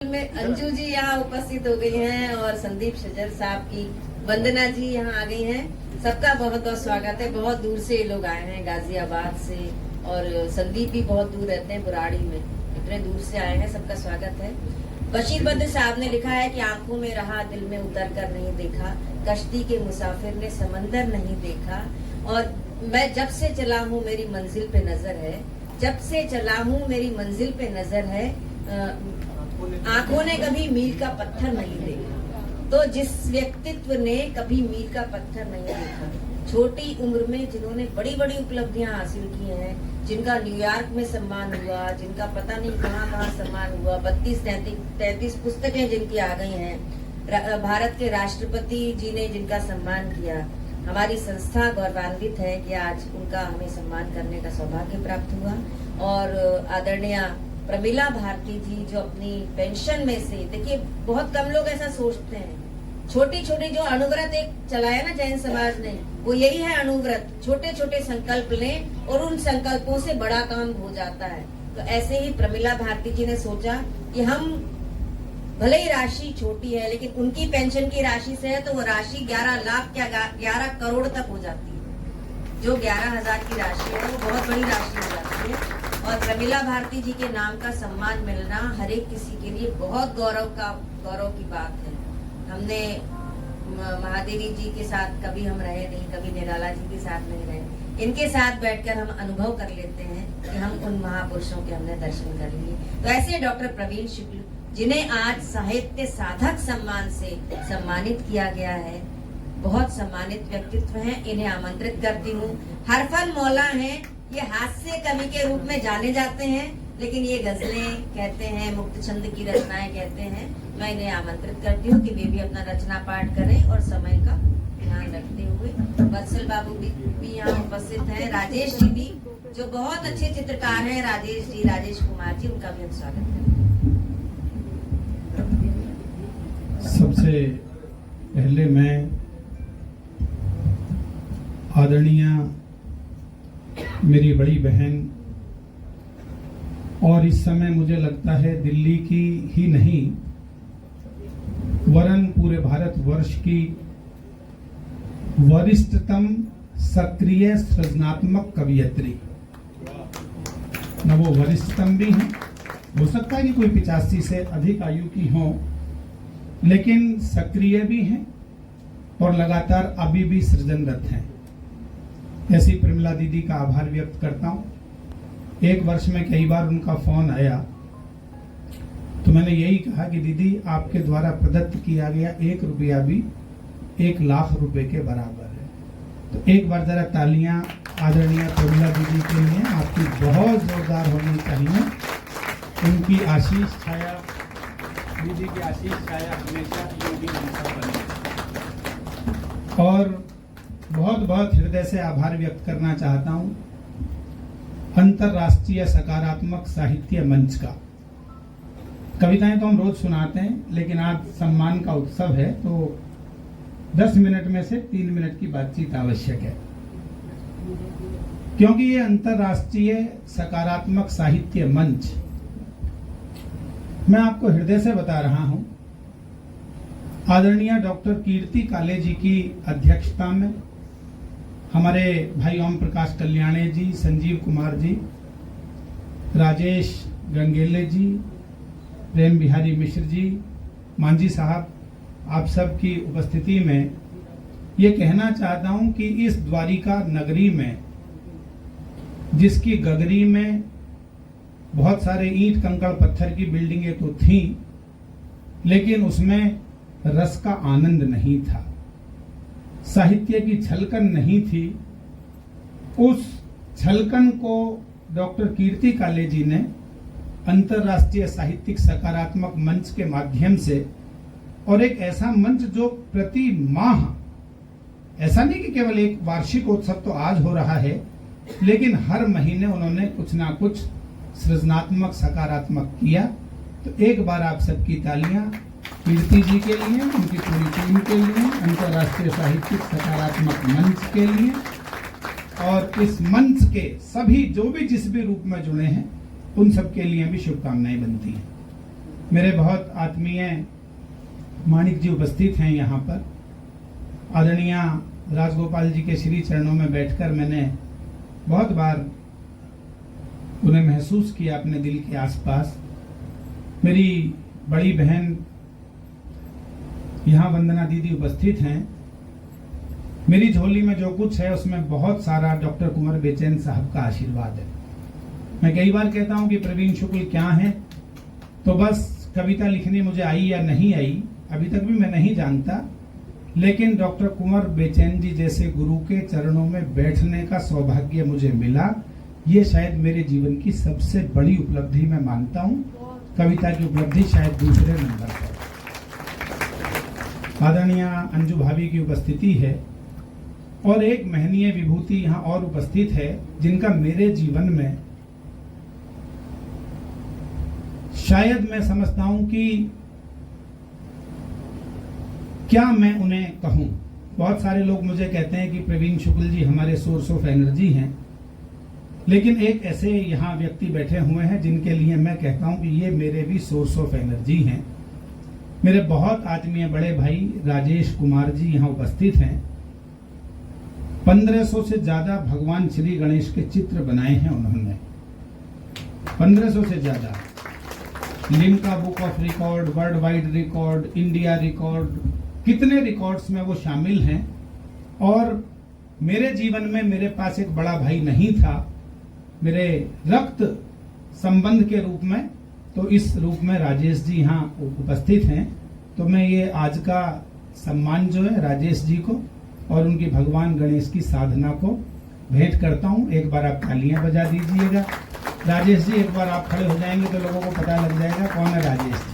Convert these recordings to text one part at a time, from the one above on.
में अंजू जी यहाँ उपस्थित हो गई हैं और संदीप शजर साहब की वंदना जी यहाँ आ गई हैं। सबका बहुत बहुत स्वागत है। बहुत दूर से ये लोग आए हैं, गाजियाबाद से, और संदीप भी बहुत दूर रहते हैं, बुराड़ी में, इतने दूर से आए हैं। सबका स्वागत है। बशीर बद्र साहब ने लिखा है कि आंखों में रहा, दिल में उतर कर नहीं देखा, कश्ती के मुसाफिर ने समंदर नहीं देखा। और मैं जब से चला हूँ मेरी मंजिल पे नजर है, जब से चला हूँ मेरी मंजिल पे नजर है, आंखों ने कभी मील का पत्थर नहीं देखा। तो जिस व्यक्तित्व ने कभी मील का पत्थर नहीं देखा, छोटी उम्र में जिन्होंने बड़ी बड़ी उपलब्धियां हासिल की हैं, जिनका न्यूयॉर्क में सम्मान हुआ, जिनका पता नहीं कहाँ कहाँ सम्मान हुआ, 32-33 पुस्तकें जिनकी आ गई हैं, भारत के राष्ट्रपति जी ने जिनका सम्मान किया, हमारी संस्था गौरवान्वित है कि आज उनका हमें सम्मान करने का सौभाग्य प्राप्त हुआ। और आदरणीय प्रमिला भारती जी जो अपनी पेंशन में से, देखिए बहुत कम लोग ऐसा सोचते हैं, छोटी छोटी जो अनुव्रत एक चलाया ना जैन समाज ने, वो यही है अनुव्रत। छोटे छोटे संकल्प लें और उन संकल्पों से बड़ा काम हो जाता है। तो ऐसे ही प्रमिला भारती जी ने सोचा कि हम भले ही राशि छोटी है, लेकिन उनकी पेंशन की राशि से है तो वो राशि 11 लाख या 11 करोड़ तक हो जाती है। जो 11,000 की राशि है वो बहुत बड़ी राशि हो जाती है। और प्रमिला भारती जी के नाम का सम्मान मिलना हर एक किसी के लिए बहुत गौरव की बात है। हमने महादेवी जी के साथ कभी हम रहे नहीं, कभी निराला जी के साथ नहीं रहे। इनके साथ बैठकर हम अनुभव कर लेते हैं कि हम उन महापुरुषों के हमने दर्शन कर लिए। तो ऐसे डॉक्टर प्रवीण शुक्ल जिन्हें आज साहित्य साधक सम्मान से सम्मानित किया गया है, बहुत सम्मानित व्यक्तित्व हैं, इन्हें आमंत्रित करती हूँ। हरफन मौला हैं, ये हास्य कवि के रूप में जाने जाते हैं, लेकिन ये गजलें कहते हैं, मुक्त छंद की रचनाएं कहते हैं। मैं इन्हें आमंत्रित करती हूँ कि वे भी अपना रचना पाठ करें और समय का ध्यान रखते हुए। वत्सल बाबू भी यहाँ उपस्थित हैं, राजेश जी भी जो बहुत अच्छे चित्रकार हैं, राजेश जी, राजेश कुमार जी, उनका भी हम स्वागत करें। सबसे पहले मैं आदरणीय मेरी बड़ी बहन, और इस समय मुझे लगता है दिल्ली की ही नहीं वरन पूरे भारतवर्ष की वरिष्ठतम सक्रिय सृजनात्मक कवियत्री, न वो वरिष्ठतम भी हैं, हो सकता है कि कोई 85 से अधिक आयु की हो, लेकिन सक्रिय भी हैं और लगातार अभी भी सृजनरत हैं। ऐसी प्रमिला दीदी का आभार व्यक्त करता हूं। एक वर्ष में कई बार उनका फोन आया तो मैंने यही कहा कि दीदी आपके द्वारा प्रदत्त किया गया 1 रुपया भी 1 लाख रुपए के बराबर है। तो एक बार जरा तालियां आदरणीय प्रमिला दीदी के लिए आपकी बहुत जोरदार होनी चाहिए। उनकी आशीष छाया, दीदी की आशीष छाया हमेशा योगी बने। और बहुत बहुत हृदय से आभार व्यक्त करना चाहता हूं अंतरराष्ट्रीय सकारात्मक साहित्य मंच का। कविताएं तो हम रोज सुनाते हैं, लेकिन आज सम्मान का उत्सव है तो 10 मिनट में से 3 मिनट की बातचीत आवश्यक है, क्योंकि ये अंतरराष्ट्रीय सकारात्मक साहित्य मंच, मैं आपको हृदय से बता रहा हूं, आदरणीय डॉक्टर कीर्ति काले जी की अध्यक्षता में हमारे भाई ओम प्रकाश कल्याणे जी, संजीव कुमार जी, राजेश गंगेले जी, प्रेम बिहारी मिश्र जी, मांझी साहब, आप सब की उपस्थिति में ये कहना चाहता हूं कि इस द्वारिका नगरी में, जिसकी गगरी में बहुत सारे ईंट कंकड़ पत्थर की बिल्डिंगें तो थीं, लेकिन उसमें रस का आनंद नहीं था, साहित्य की छलकन नहीं थी। उस छलकन को डॉक्टर कीर्ति काले जी ने अंतरराष्ट्रीय साहित्यिक सकारात्मक मंच के माध्यम से, और एक ऐसा मंच जो प्रति माह, ऐसा नहीं कि केवल एक वार्षिक उत्सव तो आज हो रहा है, लेकिन हर महीने उन्होंने कुछ ना कुछ सृजनात्मक सकारात्मक किया। तो एक बार आप सबकी तालियां कीर्ति जी के लिए, उनकी पूरी टीम के लिए, अंतरराष्ट्रीय साहित्यिक सकारात्मक मंच के लिए, और इस मंच के सभी जो भी जिस भी रूप में जुड़े हैं उन सब के लिए भी शुभकामनाएं बनती हैं। मेरे बहुत आत्मीय माणिक जी उपस्थित हैं यहाँ पर। आदरणीय राजगोपाल जी के श्री चरणों में बैठकर मैंने बहुत बार उन्हें महसूस किया अपने दिल के आसपास। मेरी बड़ी बहन यहाँ वंदना दीदी उपस्थित हैं। मेरी झोली में जो कुछ है उसमें बहुत सारा डॉक्टर कुंवर बेचैन साहब का आशीर्वाद है। मैं कई बार कहता हूं कि प्रवीण शुक्ल क्या है, तो बस कविता लिखनी मुझे आई या नहीं आई अभी तक भी मैं नहीं जानता, लेकिन डॉक्टर कुंवर बेचैन जी जैसे गुरु के चरणों में बैठने का सौभाग्य मुझे मिला। ये शायद मेरे जीवन की सबसे बड़ी उपलब्धि मैं मानता हूं। कविता की उपलब्धि शायद दूसरे नंबर पर। आदरणीय अंजू भाभी की उपस्थिति है और एक महनीय विभूति यहाँ और उपस्थित है जिनका मेरे जीवन में शायद मैं समझता हूं कि क्या मैं उन्हें कहूं। बहुत सारे लोग मुझे कहते हैं कि प्रवीण शुक्ल जी हमारे सोर्स ऑफ एनर्जी हैं, लेकिन एक ऐसे यहाँ व्यक्ति बैठे हुए हैं जिनके लिए मैं कहता हूं कि ये मेरे भी सोर्स ऑफ एनर्जी हैं। मेरे बहुत आत्मीय बड़े भाई राजेश कुमार जी यहाँ उपस्थित हैं। 1500 से ज्यादा भगवान श्री गणेश के चित्र बनाए हैं उन्होंने, 1500 से ज्यादा। Limca book of record, world wide record, India record, कितने रिकॉर्ड्स में वो शामिल हैं। और मेरे जीवन में मेरे पास एक बड़ा भाई नहीं था मेरे रक्त संबंध के रूप में, तो इस रूप में राजेश जी यहाँ उपस्थित हैं। तो मैं ये आज का सम्मान जो है राजेश जी को और उनकी भगवान गणेश की साधना को भेंट करता हूँ। एक बार आप तालियां बजा दीजिएगा। राजेश जी एक बार आप खड़े हो जाएंगे तो लोगों को पता लग जाएगा कौन है राजेश जी।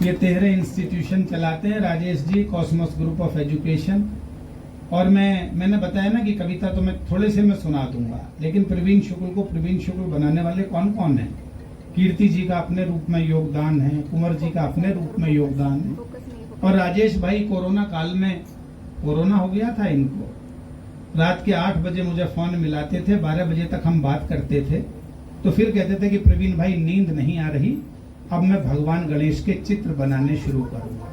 ये 13 इंस्टीट्यूशन चलाते हैं Rajesh ji, Cosmos group of education. और मैंने बताया ना कि कविता तो मैं थोड़े से मैं सुना दूंगा, लेकिन प्रवीण शुक्ल को प्रवीण शुक्ल बनाने वाले कौन कौन हैं। कीर्ति जी का अपने रूप में योगदान है, कुंवर जी का अपने रूप में योगदान है, और राजेश भाई कोरोना काल में कोरोना हो गया था इनको, रात के 8 बजे मुझे फोन मिलाते थे, 12 बजे तक हम बात करते थे। तो फिर कहते थे कि प्रवीण भाई नींद नहीं आ रही, अब मैं भगवान गणेश के चित्र बनाने शुरू करूंगा।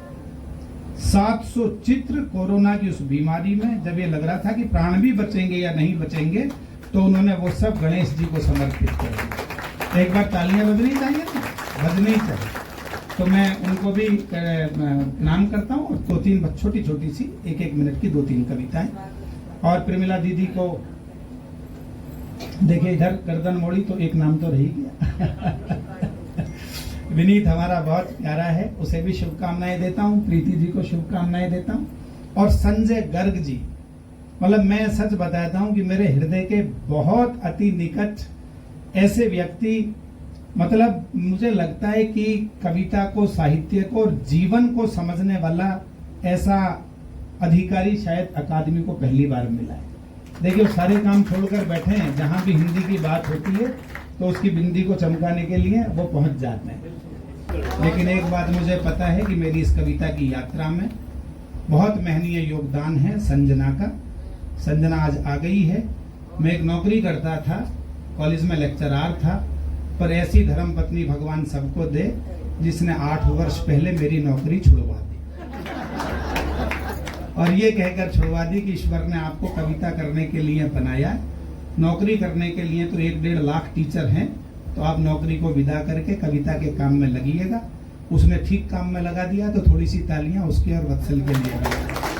700 चित्र कोरोना की उस बीमारी में, जब ये लग रहा था कि प्राण भी बचेंगे या नहीं बचेंगे, तो उन्होंने वो सब गणेश जी को समर्पित कर दिया। एक बार तालियां बजनी चाहिए ना, बजनी चाहिए। तो मैं उनको भी प्रणाम करता हूँ। 2-3 छोटी छोटी सी 1-1 मिनट की 2-3 कविताएं। और प्रेमिला दीदी को देखिए इधर गर्दन मोड़ी तो एक नाम तो रह ही गया। विनीत हमारा बहुत प्यारा है, उसे भी शुभकामनाएं देता हूँ। प्रीति जी को शुभकामनाएं देता हूँ। और संजय गर्ग जी, मतलब मैं सच बताता हूँ कि मेरे हृदय के बहुत अति निकट ऐसे व्यक्ति, मतलब मुझे लगता है कि कविता को, साहित्य को और जीवन को समझने वाला ऐसा अधिकारी शायद अकादमी को पहली बार मिला है। देखिए सारे काम छोड़कर बैठे हैं, जहां भी हिंदी की बात होती है तो उसकी बिंदी को चमकाने के लिए वो पहुंच जाते हैं। लेकिन एक बात मुझे पता है कि मेरी इस कविता की यात्रा में बहुत महनीय योगदान है संजना का। संजना आज आ गई है। मैं एक नौकरी करता था, कॉलेज में लेक्चरार था, पर ऐसी धर्मपत्नी भगवान सबको दे जिसने 8 वर्ष पहले मेरी नौकरी छुड़वा दी। और ये कहकर छुड़वा दी कि ईश्वर ने आपको कविता करने के लिए बनाया। नौकरी करने के लिए तो 1-1.5 लाख टीचर हैं, तो आप नौकरी को विदा करके कविता के काम में लगिएगा। उसने ठीक काम में लगा दिया, तो थोड़ी सी तालियां उसके और वत्सल के लिए।